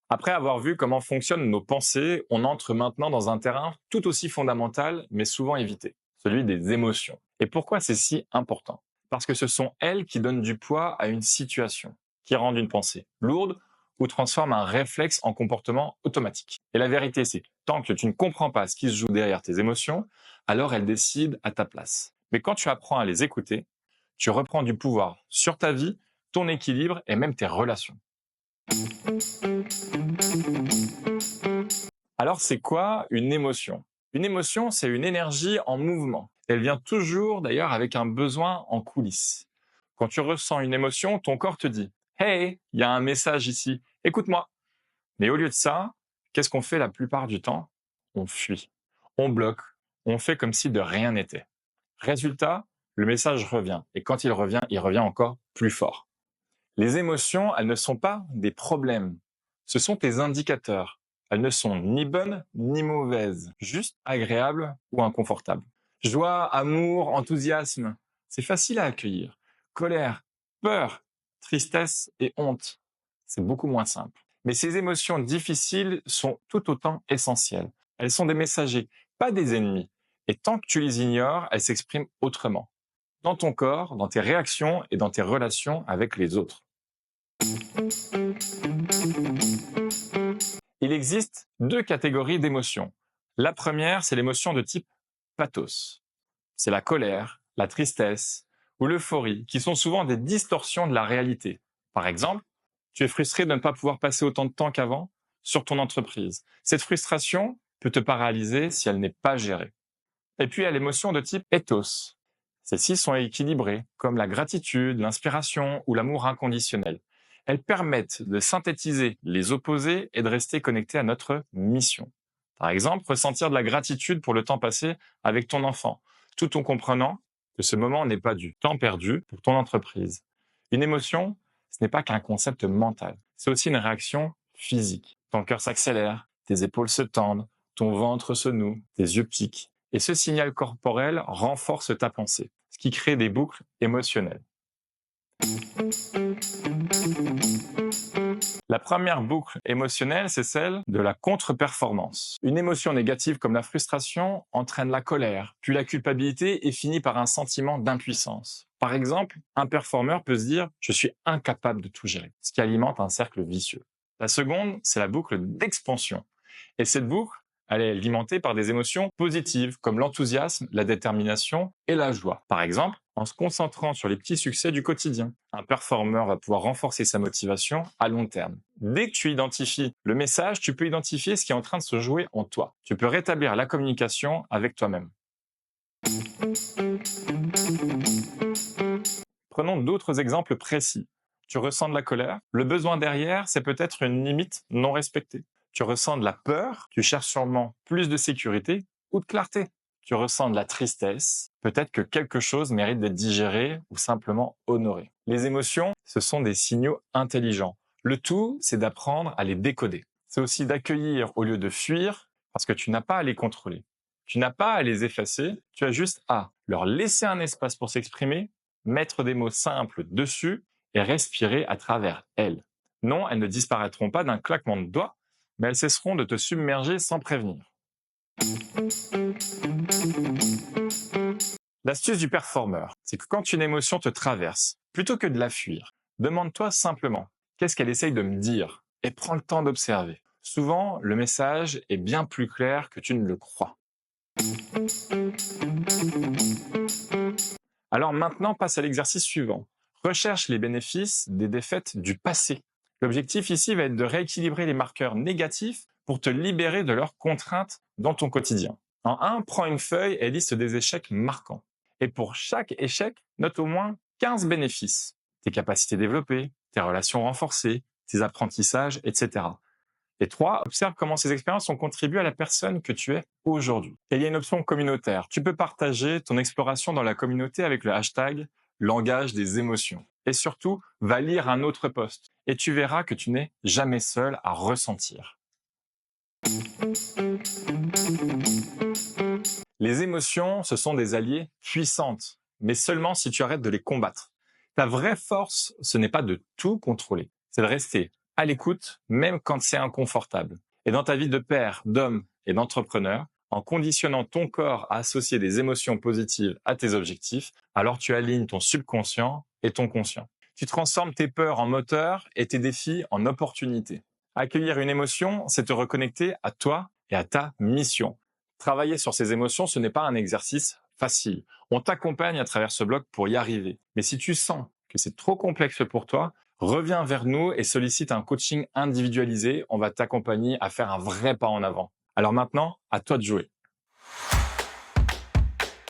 Après avoir vu comment fonctionnent nos pensées, on entre maintenant dans un terrain tout aussi fondamental, mais souvent évité, celui des émotions. Et pourquoi c'est si important? Parce que ce sont elles qui donnent du poids à une situation, qui rendent une pensée lourde ou transforment un réflexe en comportement automatique. Et la vérité, c'est que tant que tu ne comprends pas ce qui se joue derrière tes émotions, alors elles décident à ta place. Mais quand tu apprends à les écouter, tu reprends du pouvoir sur ta vie, ton équilibre et même tes relations. Alors, c'est quoi une émotion? Une émotion, c'est une énergie en mouvement. Elle vient toujours d'ailleurs avec un besoin en coulisses. Quand tu ressens une émotion, ton corps te dit «Hey, il y a un message ici, écoute-moi». Mais au lieu de ça, qu'est-ce qu'on fait la plupart du temps? On fuit, on bloque, on fait comme si de rien n'était. Résultat, le message revient. Et quand il revient encore plus fort. Les émotions, elles ne sont pas des problèmes. Ce sont tes indicateurs. Elles ne sont ni bonnes ni mauvaises, juste agréables ou inconfortables. Joie, amour, enthousiasme, c'est facile à accueillir. Colère, peur, tristesse et honte, c'est beaucoup moins simple. Mais ces émotions difficiles sont tout autant essentielles. Elles sont des messagers, pas des ennemis. Et tant que tu les ignores, elles s'expriment autrement. Dans ton corps, dans tes réactions et dans tes relations avec les autres. Il existe deux catégories d'émotions. La première, c'est l'émotion de type pathos. C'est la colère, la tristesse ou l'euphorie, qui sont souvent des distorsions de la réalité. Par exemple, tu es frustré de ne pas pouvoir passer autant de temps qu'avant sur ton entreprise. Cette frustration peut te paralyser si elle n'est pas gérée. Et puis, il y a l'émotion de type ethos. Celles-ci sont équilibrées, comme la gratitude, l'inspiration ou l'amour inconditionnel. Elles permettent de synthétiser les opposés et de rester connectés à notre mission. Par exemple, ressentir de la gratitude pour le temps passé avec ton enfant, tout en comprenant que ce moment n'est pas du temps perdu pour ton entreprise. Une émotion, ce n'est pas qu'un concept mental, c'est aussi une réaction physique. Ton cœur s'accélère, tes épaules se tendent, ton ventre se noue, tes yeux piquent. Et ce signal corporel renforce ta pensée, ce qui crée des boucles émotionnelles. La première boucle émotionnelle, c'est celle de la contre-performance. Une émotion négative comme la frustration entraîne la colère, puis la culpabilité et finit par un sentiment d'impuissance. Par exemple, un performeur peut se dire « je suis incapable de tout gérer », ce qui alimente un cercle vicieux. La seconde, c'est la boucle d'expansion. Et cette boucle, elle est alimentée par des émotions positives comme l'enthousiasme, la détermination et la joie. Par exemple, en se concentrant sur les petits succès du quotidien, un performeur va pouvoir renforcer sa motivation à long terme. Dès que tu identifies le message, tu peux identifier ce qui est en train de se jouer en toi. Tu peux rétablir la communication avec toi-même. Prenons d'autres exemples précis. Tu ressens de la colère. Le besoin derrière, c'est peut-être une limite non respectée. Tu ressens de la peur. Tu cherches sûrement plus de sécurité ou de clarté. Tu ressens de la tristesse. Peut-être que quelque chose mérite d'être digéré ou simplement honoré. Les émotions, ce sont des signaux intelligents. Le tout, c'est d'apprendre à les décoder. C'est aussi d'accueillir au lieu de fuir parce que tu n'as pas à les contrôler. Tu n'as pas à les effacer. Tu as juste à leur laisser un espace pour s'exprimer, mettre des mots simples dessus et respirer à travers elles. Non, elles ne disparaîtront pas d'un claquement de doigts, mais elles cesseront de te submerger sans prévenir. L'astuce du performeur, c'est que quand une émotion te traverse, plutôt que de la fuir, demande-toi simplement qu'est-ce qu'elle essaye de me dire et prends le temps d'observer. Souvent, le message est bien plus clair que tu ne le crois. Alors maintenant, passe à l'exercice suivant. Recherche les bénéfices des défaites du passé. L'objectif ici va être de rééquilibrer les marqueurs négatifs pour te libérer de leurs contraintes dans ton quotidien. En 1, prends une feuille et liste des échecs marquants. Et pour chaque échec, note au moins 15 bénéfices. Tes capacités développées, tes relations renforcées, tes apprentissages, etc. Et 3, observe comment ces expériences ont contribué à la personne que tu es aujourd'hui. Et il y a une option communautaire. Tu peux partager ton exploration dans la communauté avec le hashtag langage des émotions. Et surtout, va lire un autre post. Et tu verras que tu n'es jamais seul à ressentir. Les émotions, ce sont des alliés puissantes, mais seulement si tu arrêtes de les combattre. Ta vraie force, ce n'est pas de tout contrôler, c'est de rester à l'écoute, même quand c'est inconfortable. Et dans ta vie de père, d'homme et d'entrepreneur, en conditionnant ton corps à associer des émotions positives à tes objectifs, alors tu alignes ton subconscient et ton conscient. Tu transformes tes peurs en moteurs et tes défis en opportunités. Accueillir une émotion, c'est te reconnecter à toi et à ta mission. Travailler sur ces émotions, ce n'est pas un exercice facile. On t'accompagne à travers ce blog pour y arriver. Mais si tu sens que c'est trop complexe pour toi, reviens vers nous et sollicite un coaching individualisé. On va t'accompagner à faire un vrai pas en avant. Alors maintenant, à toi de jouer.